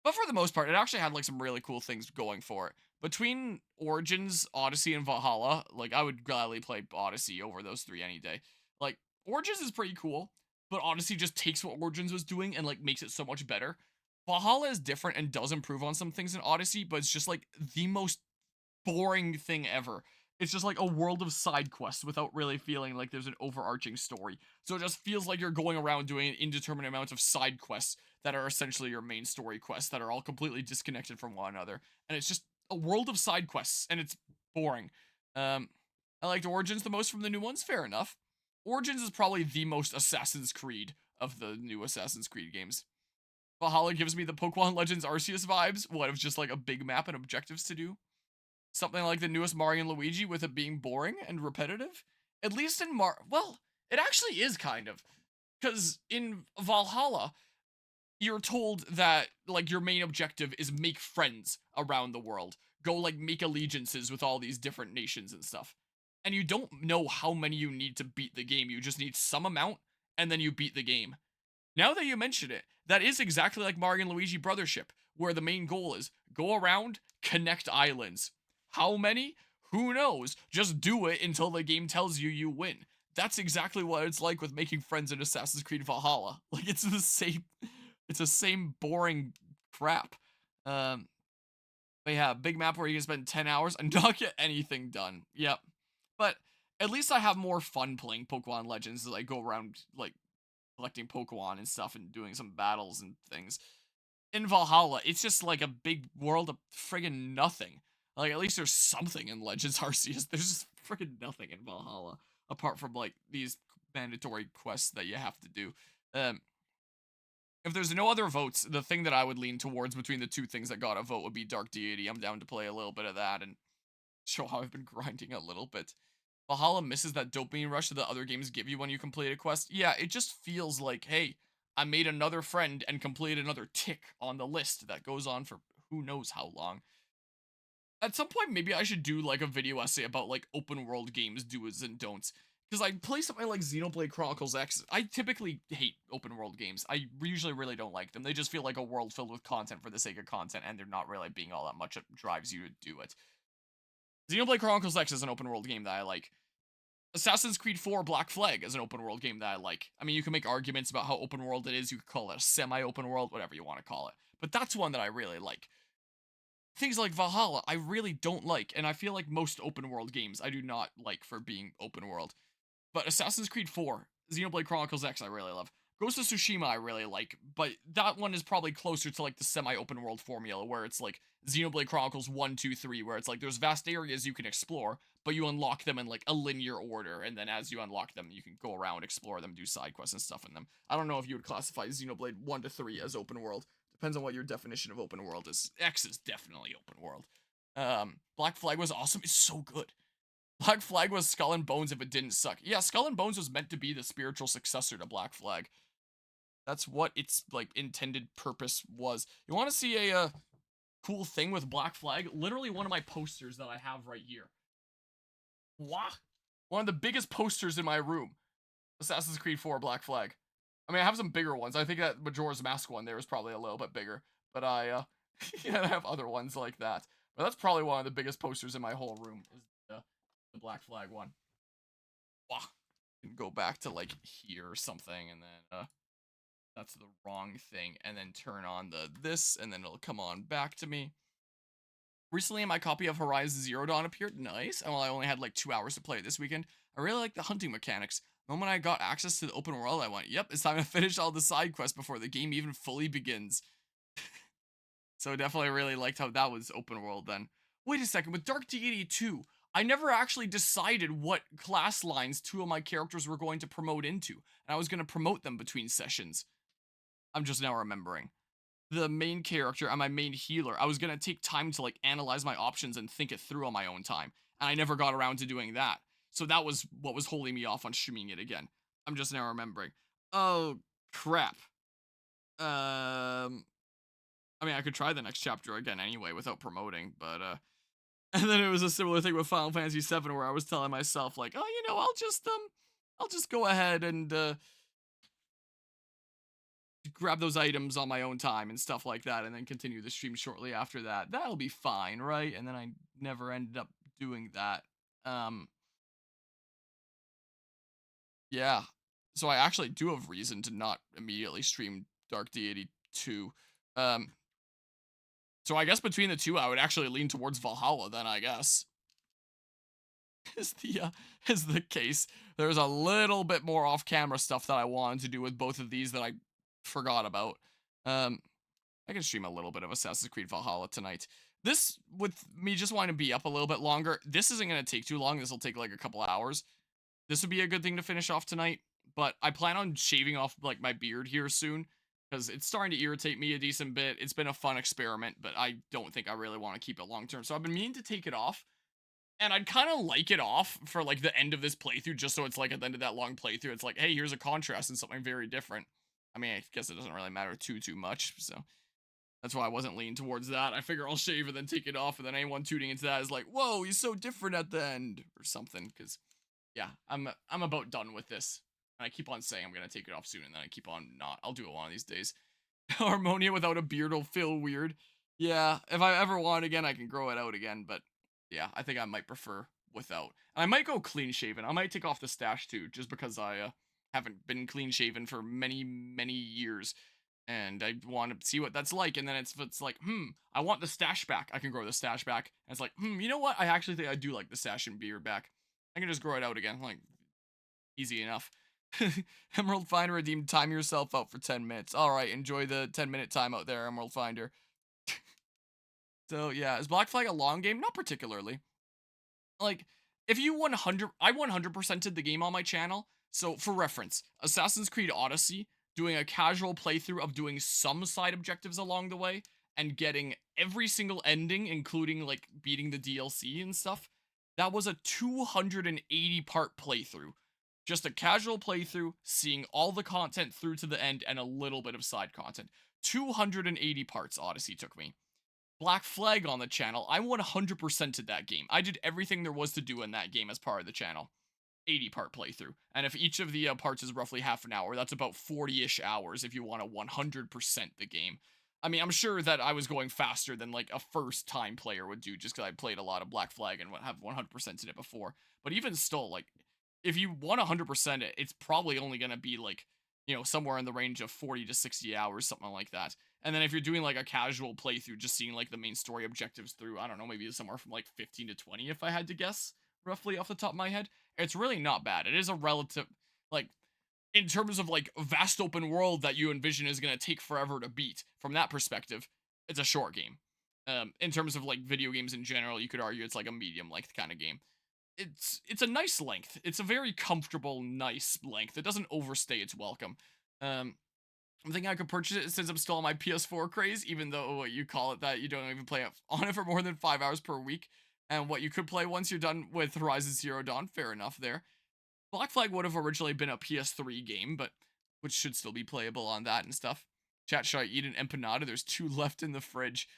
[SPEAKER 3] But for the most part, it actually had like some really cool things going for it. Between Origins, Odyssey, and Valhalla, like I would gladly play Odyssey over those three any day. Like Origins is pretty cool, but Odyssey just takes what Origins was doing and like makes it so much better. Valhalla is different and does improve on some things in Odyssey, but it's just like the most boring thing ever. It's just like a world of side quests without really feeling like there's an overarching story. So it just feels like you're going around doing an indeterminate amount of side quests that are essentially your main story quests that are all completely disconnected from one another. And it's just a world of side quests, and it's boring. I liked Origins the most from the new ones, fair enough. Origins is probably the most Assassin's Creed of the new Assassin's Creed games. Valhalla gives me the Pokemon Legends Arceus vibes, what, of just like a big map and objectives to do. Something like the newest Mario and Luigi with it being boring and repetitive. At least in well, it actually is kind of. Because in Valhalla, you're told that, like, your main objective is make friends around the world. Go, like, make allegiances with all these different nations and stuff. And you don't know how many you need to beat the game. You just need some amount, and then you beat the game. Now that you mention it, that is exactly like Mario and Luigi Brothership, where the main goal is go around, connect islands. How many? Who knows? Just do it until the game tells you you win. That's exactly what it's like with making friends in Assassin's Creed Valhalla. Like, it's the same boring crap. But yeah, big map where you can spend 10 hours and not get anything done. Yep. But at least I have more fun playing Pokemon Legends as I go around, like, collecting Pokemon and stuff and doing some battles and things. In Valhalla, it's just like a big world of friggin' nothing. Like, at least there's something in Legends Arceus. There's just friggin' nothing in Valhalla, apart from, like, these mandatory quests that you have to do. If there's no other votes, the thing that I would lean towards between the two things that got a vote would be Dark Deity. I'm down to play a little bit of that and show how I've been grinding a little bit. Valhalla misses that dopamine rush that the other games give you when you complete a quest. Yeah, it just feels like, hey, I made another friend and completed another tick on the list that goes on for who knows how long. At some point, maybe I should do, like, a video essay about, like, open world games do's and don'ts. Because I play something like Xenoblade Chronicles X. I typically hate open world games. I usually really don't like them. They just feel like a world filled with content for the sake of content, and they're not really being all that much that drives you to do it. Xenoblade Chronicles X is an open world game that I like. Assassin's Creed 4 Black Flag is an open world game that I like. I mean, you can make arguments about how open world it is. You could call it a semi-open world, whatever you want to call it. But that's one that I really like. Things like Valhalla, I really don't like, and I feel like most open world games I do not like for being open world. But Assassin's Creed 4, Xenoblade Chronicles X, I really love. Ghost of Tsushima I really like, but that one is probably closer to like the semi-open world formula where it's like Xenoblade Chronicles 1, 2, 3, where it's like there's vast areas you can explore, but you unlock them in like a linear order, and then as you unlock them, you can go around, explore them, do side quests and stuff in them. I don't know if you would classify Xenoblade 1 to 3 as open world. Depends on what your definition of open world is. X is definitely open world. Black Flag was awesome. It's so good. Black Flag was Skull and Bones if it didn't suck. Yeah, Skull and Bones was meant to be the spiritual successor to Black Flag. That's what its like intended purpose was. You want to see a cool thing with Black Flag? Literally one of my posters that I have right here. What? One of the biggest posters in my room. Assassin's Creed 4 Black Flag. I mean, I have some bigger ones. I think that Majora's Mask one there is probably a little bit bigger. But I yeah, I have other ones like that. But that's probably one of the biggest posters in my whole room is the Black Flag one. Wow. And go back to like here or something, and then that's the wrong thing, and then turn on this, and then it'll come on back to me. Recently, my copy of Horizon Zero Dawn appeared. Nice. And while I only had like 2 hours to play it this weekend, I really like the hunting mechanics. The moment I got access to the open world, I went, yep, it's time to finish all the side quests before the game even fully begins. So definitely really liked how that was open world then. Wait a second, with Dark Deity 2, I never actually decided what class lines 2 of my characters were going to promote into. And I was going to promote them between sessions. I'm just now remembering. The main character and my main healer, I was going to take time to like analyze my options and think it through on my own time. And I never got around to doing that. So that was what was holding me off on streaming it again. I'm just now remembering. Oh, crap. I mean, I could try the next chapter again anyway without promoting, but, and then it was a similar thing with Final Fantasy VII where I was telling myself, like, oh, you know, I'll just go ahead and, grab those items on my own time and stuff like that, and then continue the stream shortly after that. That'll be fine, right? And then I never ended up doing that. Yeah. So I actually do have reason to not immediately stream Dark Deity 2. So I guess between the two, I would actually lean towards Valhalla then, I guess. Is the case. There's a little bit more off-camera stuff that I wanted to do with both of these that I forgot about. I can stream a little bit of Assassin's Creed Valhalla tonight. This, with me just wanting to be up a little bit longer, this isn't going to take too long. This will take like a couple hours. This would be a good thing to finish off tonight, but I plan on shaving off like my beard here soon because it's starting to irritate me a decent bit. It's been a fun experiment, but I don't think I really want to keep it long term. So I've been meaning to take it off, and I'd kind of like it off for like the end of this playthrough, just so it's like at the end of that long playthrough, it's like, hey, here's a contrast and something very different. I mean, I guess it doesn't really matter too much, so that's why I wasn't leaning towards that. I figure I'll shave and then take it off, and then anyone tuning into that is like, whoa, he's so different at the end, or something, because, yeah, I'm about done with this. And I keep on saying I'm going to take it off soon, and then I keep on not. I'll do it one of these days. Harmonia without a beard will feel weird. Yeah, if I ever want it again, I can grow it out again, but yeah, I think I might prefer without. And I might go clean shaven. I might take off the stash too, just because I haven't been clean shaven for many years, and I want to see what that's like. And then it's like, I want the stash back. I can grow the stash back. And it's like, you know what? I actually think I do like the stash and beard back. I can just grow it out again, like, easy enough. Emerald Finder redeemed time yourself out for 10 minutes. All right, enjoy the 10-minute time out there, Emerald Finder. So yeah, is Black Flag a long game? Not particularly. Like, if you 100%ed the game on my channel. So for reference, Assassin's Creed Odyssey, doing a casual playthrough of doing some side objectives along the way and getting every single ending, including like beating the DLC and stuff. That was a 280 part playthrough. Just a casual playthrough, seeing all the content through to the end and a little bit of side content. 280 parts Odyssey took me. Black Flag on the channel, I 100%ed that game. I did everything there was to do in that game as part of the channel. 80 part playthrough. And if each of the parts is roughly half an hour, that's about 40-ish hours if you want to 100% the game. I mean, I'm sure that I was going faster than like a first time player would do just because I played a lot of Black Flag and have 100%ed it before. But even still, like, if you want 100% it, it's probably only going to be like, you know, somewhere in the range of 40 to 60 hours, something like that. And then if you're doing like a casual playthrough, just seeing like the main story objectives through, I don't know, maybe somewhere from like 15 to 20 if I had to guess, roughly off the top of my head. It's really not bad. It is a relative, like, in terms of like a vast open world that you envision is going to take forever to beat, from that perspective, it's a short game. In terms of like video games in general, you could argue it's like a medium length kind of game. It's a nice length. It's a very comfortable, nice length. It doesn't overstay its welcome. I'm thinking I could purchase it since I'm still on my PS4 craze, even though what you call it that you don't even play on it for more than 5 hours per week. And what you could play once you're done with Horizon Zero Dawn, fair enough there. Black Flag would have originally been a PS3 game, but which should still be playable on that and stuff. Chat, should I eat an empanada? There's 2 left in the fridge.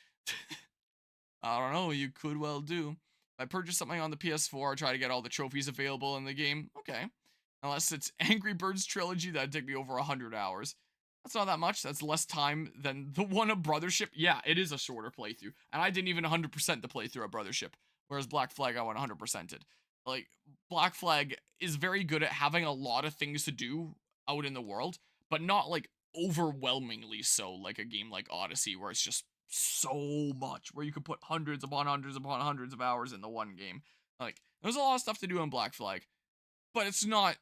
[SPEAKER 3] I don't know, you could well do. If I purchase something on the PS4, try to get all the trophies available in the game, okay. Unless it's Angry Birds Trilogy, that'd take me over 100 hours. That's not that much. That's less time than the one of Brothership. Yeah, it is a shorter playthrough. And I didn't even 100% the playthrough of Brothership. Whereas Black Flag, I went 100%ed. Like, Black Flag is very good at having a lot of things to do out in the world, but not, like, overwhelmingly so, like a game like Odyssey, where it's just so much, where you could put hundreds upon hundreds upon hundreds of hours in the one game. Like, there's a lot of stuff to do in Black Flag, but it's not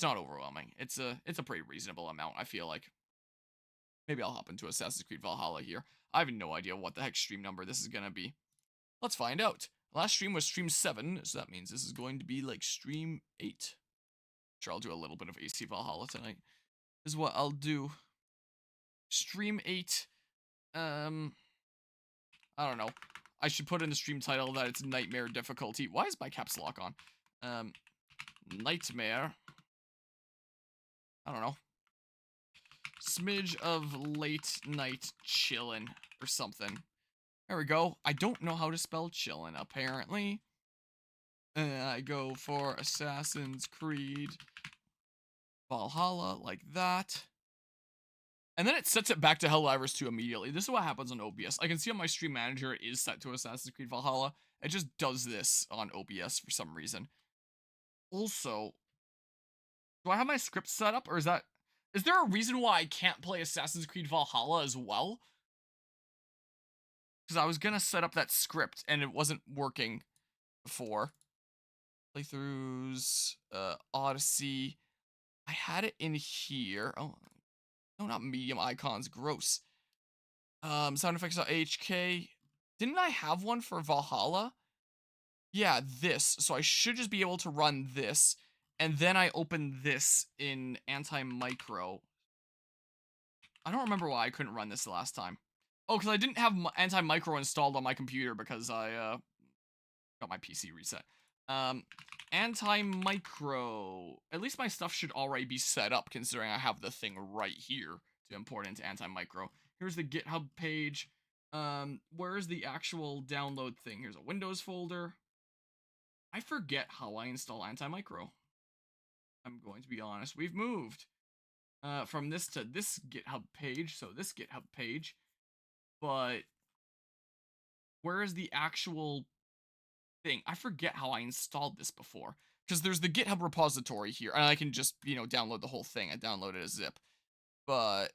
[SPEAKER 3] overwhelming. It's a pretty reasonable amount, I feel like. Maybe I'll hop into Assassin's Creed Valhalla here. I have no idea what the heck stream number this is gonna be. Let's find out. Last stream was stream 7, so that means this is going to be like stream 8. Sure, I'll do a little bit of AC Valhalla tonight. Is what I'll do. Stream 8. I don't know. I should put in the stream title that it's Nightmare difficulty. Why is my caps lock on? Nightmare. I don't know. Smidge of late night chillin' or something. There we go. I don't know how to spell chillin', apparently. I go for Assassin's Creed Valhalla like that. And then it sets it back to Helldivers 2 immediately. This is what happens on OBS. I can see on my stream manager it is set to Assassin's Creed Valhalla. It just does this on OBS for some reason. Also, do I have my script set up, or is there a reason why I can't play Assassin's Creed Valhalla as well? Because I was gonna set up that script and it wasn't working before. Playthroughs, Odyssey. I had it in here. Oh, no, not medium icons. Gross. Sound effects.hk. Didn't I have one for Valhalla? Yeah, this. So I should just be able to run this. And then I open this in Anti-Micro. I don't remember why I couldn't run this the last time. Oh, because I didn't have Anti-Micro installed on my computer because I got my PC reset. Anti-Micro. At least my stuff should already be set up considering I have the thing right here to import into Anti-Micro. Here's the GitHub page. Where's the actual download thing? Here's a Windows folder. I forget how I install Anti-Micro. I'm going to be honest. We've moved from this to this GitHub page, so this GitHub page. But where is the actual thing? I forget how I installed this before. Because there's the GitHub repository here, and I can just, download the whole thing. I downloaded a zip. But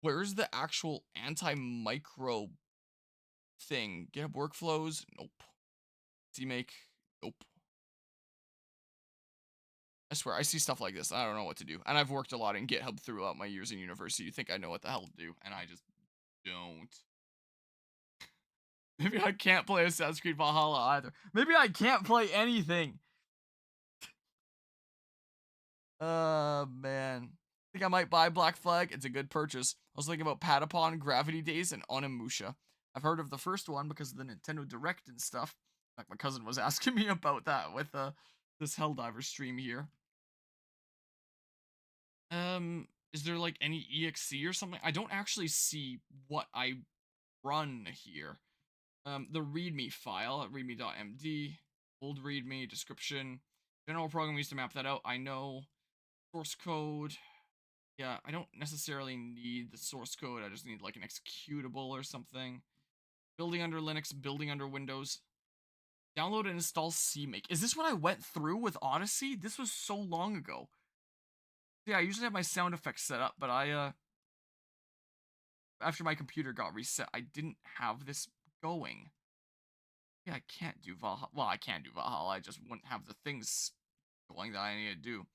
[SPEAKER 3] where's the actual Anti-Micro thing? GitHub workflows? Nope. CMake? Nope. I swear, I see stuff like this. I don't know what to do. And I've worked a lot in GitHub throughout my years in university. You think I know what the hell to do, and I just don't. Maybe I can't play Assassin's Creed Valhalla either. Maybe I can't play anything. Man. I think I might buy Black Flag. It's a good purchase. I was thinking about Patapon, Gravity Days, and Onimusha. I've heard of the first one because of the Nintendo Direct and stuff. Like, my cousin was asking me about that with this Helldivers stream here. Is there like any EXE or something? I don't actually see what I run here. The README file, readme.md, old README, description, general program used to map that out. I know source code. Yeah, I don't necessarily need the source code. I just need like an executable or something. Building under Linux, building under Windows. Download and install CMake. Is this what I went through with Odyssey? This was so long ago. Yeah, I usually have my sound effects set up, but after my computer got reset, I didn't have this going. Yeah, I can't do Valhalla. Well, I can do Valhalla. I just wouldn't have the things going that I need to do.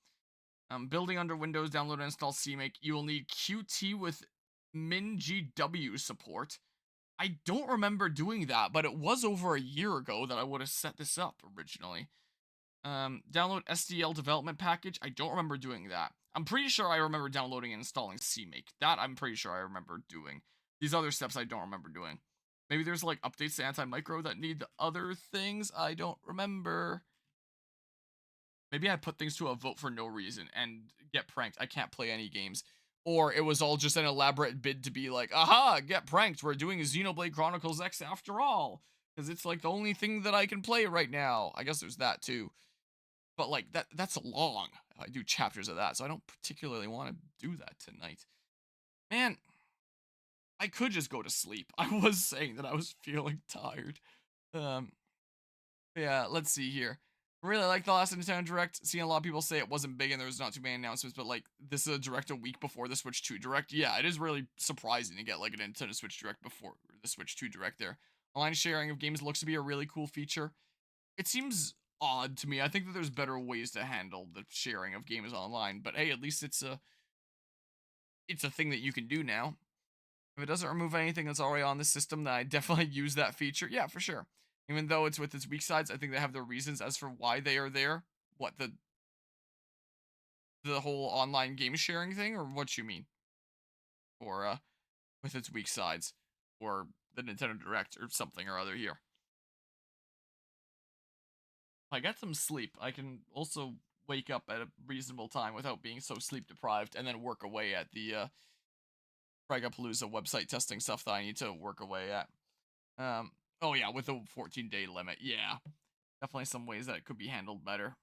[SPEAKER 3] Building under Windows, download and install CMake. You will need Qt with MinGW support. I don't remember doing that, but it was over a year ago that I would have set this up originally. Download SDL development package. I don't remember doing that. I'm pretty sure I remember downloading and installing CMake. That I'm pretty sure I remember doing. These other steps I don't remember doing. Maybe there's like updates to anti-micro that need the other things. I don't remember. Maybe I put things to a vote for no reason and get pranked. I can't play any games. Or it was all just an elaborate bid to be like, aha, get pranked. We're doing Xenoblade Chronicles X after all. Because it's like the only thing that I can play right now. I guess there's that too. But like that's long. I do chapters of that, so I don't particularly want to do that tonight. Man, I could just go to sleep. I was saying that I was feeling tired. Yeah, let's see here. Really like the last Nintendo Direct. Seeing a lot of people say it wasn't big and there was not too many announcements, but like this is a Direct a week before the Switch 2 Direct. Yeah, it is really surprising to get like a Nintendo Switch Direct before the Switch 2 Direct there. Online sharing of games looks to be a really cool feature. It seems odd to me. I think that there's better ways to handle the sharing of games online, but hey, at least it's a thing that you can do now. If it doesn't remove anything that's already on the system, then I definitely use that feature. Yeah, for sure. Even though it's with its weak sides, I think they have their reasons as for why they are there. What the whole online game sharing thing, or what you mean? Or with its weak sides, or the Nintendo Direct, or something or other here. If I get some sleep, I can also wake up at a reasonable time without being so sleep deprived, and then work away at the Fragapalooza website testing stuff that I need to work away at. Oh yeah, with a 14-day limit. Yeah, definitely some ways that it could be handled better.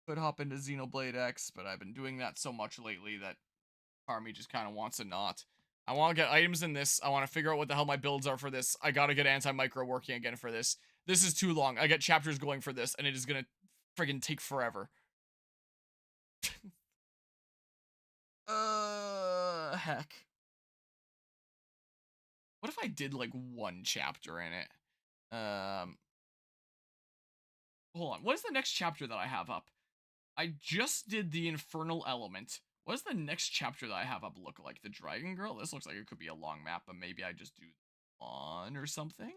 [SPEAKER 3] Could hop into Xenoblade X, but I've been doing that so much lately that Army just kind of wants to not. I want to get items in this. I want to figure out what the hell my builds are for this. I gotta get anti-micro working again for this. This is too long. I get chapters going for this, and it is gonna friggin' take forever. Heck. What if I did, like, one chapter in it? Hold on. What is the next chapter that I have up? I just did the Infernal Element. What does the next chapter that I have up look like? The Dragon Girl? This looks like it could be a long map, but maybe I just do one or something?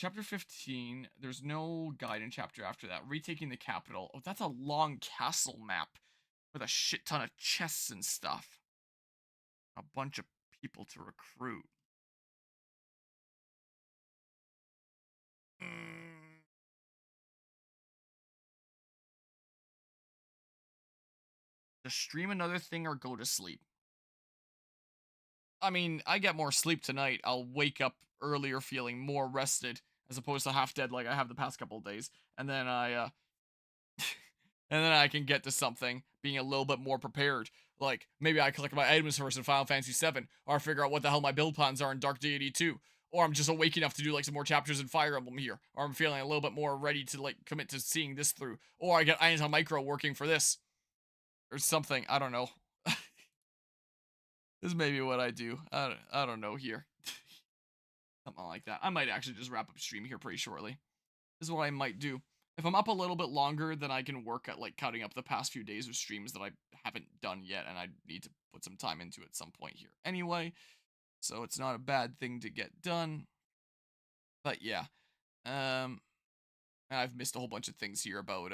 [SPEAKER 3] Chapter 15. There's no guide in chapter after that. Retaking the capital. Oh, that's a long castle map with a shit ton of chests and stuff. A bunch of people to recruit. To stream another thing or go to sleep. I mean, I get more sleep tonight. I'll wake up earlier feeling more rested as opposed to half dead like I have the past couple of days. And then I can get to something being a little bit more prepared. Like maybe I collect my items first in Final Fantasy VII, or I figure out what the hell my build plans are in Dark Deity 2. Or I'm just awake enough to do like some more chapters in Fire Emblem here. Or I'm feeling a little bit more ready to like commit to seeing this through. Or I get anti-micro working for this. Or something. I don't know. This may be what I do. I don't know here. Something like that. I might actually just wrap up stream here pretty shortly. This is what I might do. If I'm up a little bit longer, then I can work at like cutting up the past few days of streams that I haven't done yet, and I need to put some time into at some point here anyway. So it's not a bad thing to get done. But yeah. I've missed a whole bunch of things here about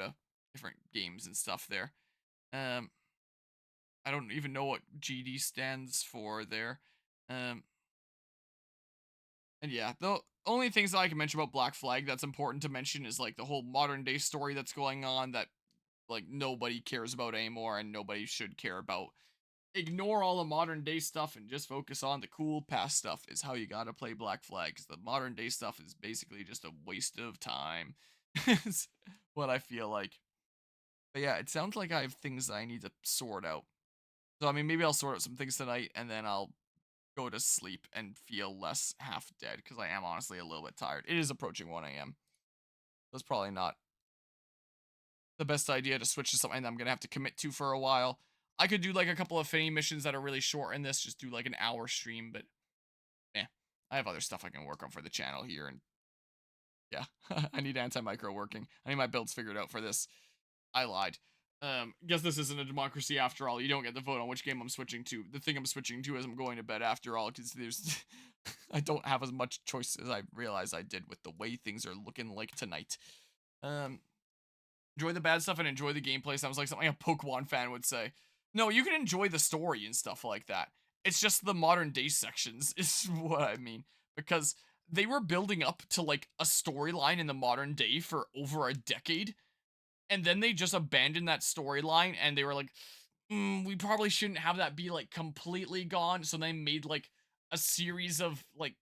[SPEAKER 3] different games and stuff there. I don't even know what GD stands for there. And yeah, the only things that I can mention about Black Flag that's important to mention is like the whole modern day story that's going on that like nobody cares about anymore and nobody should care about. Ignore all the modern day stuff and just focus on the cool past stuff is how you gotta play Black Flag, because the modern day stuff is basically just a waste of time. Is what I feel like. But yeah, it sounds like I have things that I need to sort out. So I mean, maybe I'll sort out some things tonight and then I'll go to sleep and feel less half dead, because I am honestly a little bit tired. It is approaching 1 a.m. That's probably not the best idea to switch to something that I'm gonna have to commit to for a while. I could do like a couple of Finny missions that are really short in this, just do like an hour stream, but I have other stuff I can work on for the channel here, and Yeah, I need anti-micro working. I need my builds figured out for this. I lied. Guess this isn't a democracy after all. You don't get the vote on which game I'm switching to. The thing I'm switching to is I'm going to bed after all, because there's I don't have as much choice as I realized I did with the way things are looking like tonight. Enjoy the bad stuff and enjoy the gameplay. Sounds like something a Pokemon fan would say. No, you can enjoy the story and stuff like that. It's just the modern day sections is what I mean, because they were building up to like a storyline in the modern day for over a decade, and then they just abandoned that storyline, and they were like, we probably shouldn't have that be like completely gone. So they made like a series of like,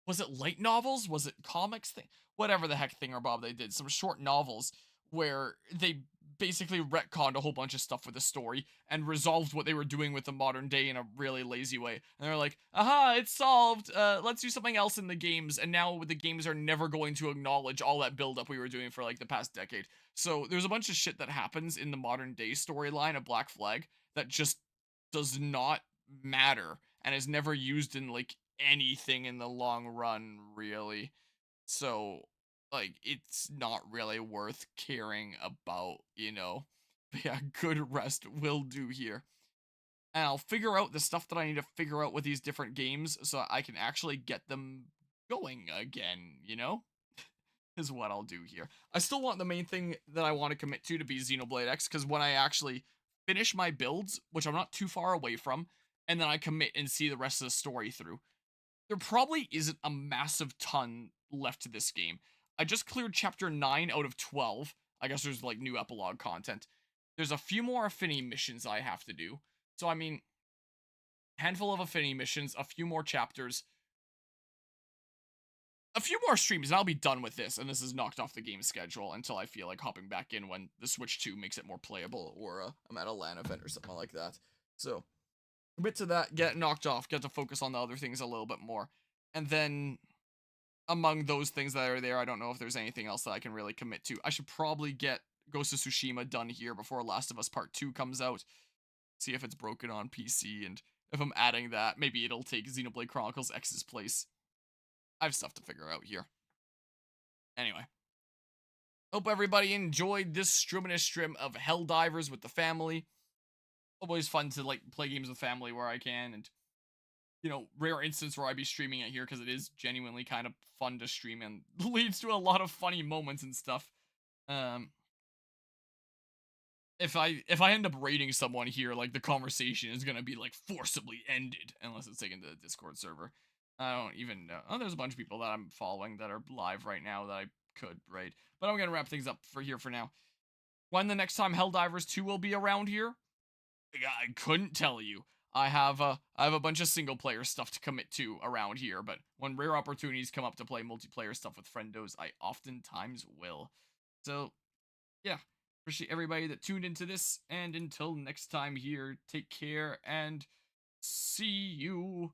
[SPEAKER 3] was it light novels? Was it comics thing? Whatever the heck thing or bob they did, some short novels where they basically retconned a whole bunch of stuff with the story and resolved what they were doing with the modern day in a really lazy way. And they're like, aha, it's solved. Let's do something else in the games. And now the games are never going to acknowledge all that buildup we were doing for like the past decade. So there's a bunch of shit that happens in the modern day storyline of Black Flag that just does not matter and is never used in like anything in the long run, really. So, like, it's not really worth caring about, you know. But yeah, good rest will do here. And I'll figure out the stuff that I need to figure out with these different games so I can actually get them going again, you know? Is what I'll do here. I still want the main thing that I want to commit to be Xenoblade X, because when I actually finish my builds, which I'm not too far away from, and then I commit and see the rest of the story through, there probably isn't a massive ton left to this game. I just cleared chapter 9 out of 12. I guess there's like new epilogue content. There's a few more affinity missions I have to do. So I mean, handful of affinity missions, a few more chapters, a few more streams, and I'll be done with this. And this is knocked off the game schedule until I feel like hopping back in when the Switch 2 makes it more playable, or I'm at a LAN event or something like that. So commit to that, get it knocked off, get to focus on the other things a little bit more. And then among those things that are there, I don't know if there's anything else that I can really commit to. I should probably get Ghost of Tsushima done here before Last of Us Part 2 comes out. See if it's broken on PC, and if I'm adding that, maybe it'll take Xenoblade Chronicles X's place. I have stuff to figure out here. Anyway. Hope everybody enjoyed this streaminess stream of Helldivers with the family. Always fun to like play games with family where I can, and you know, rare instance where I be streaming it here because it is genuinely kind of fun to stream and leads to a lot of funny moments and stuff. If I end up raiding someone here, like the conversation is gonna be like forcibly ended unless it's taken to the Discord server. I don't even know. Oh, there's a bunch of people that I'm following that are live right now that I could raid, but I'm gonna wrap things up for now. When the next time Helldivers 2 will be around here, I couldn't tell you. I have a bunch of single player stuff to commit to around here, but when rare opportunities come up to play multiplayer stuff with friendos, I oftentimes will. So, yeah, appreciate everybody that tuned into this, and until next time here, take care and see you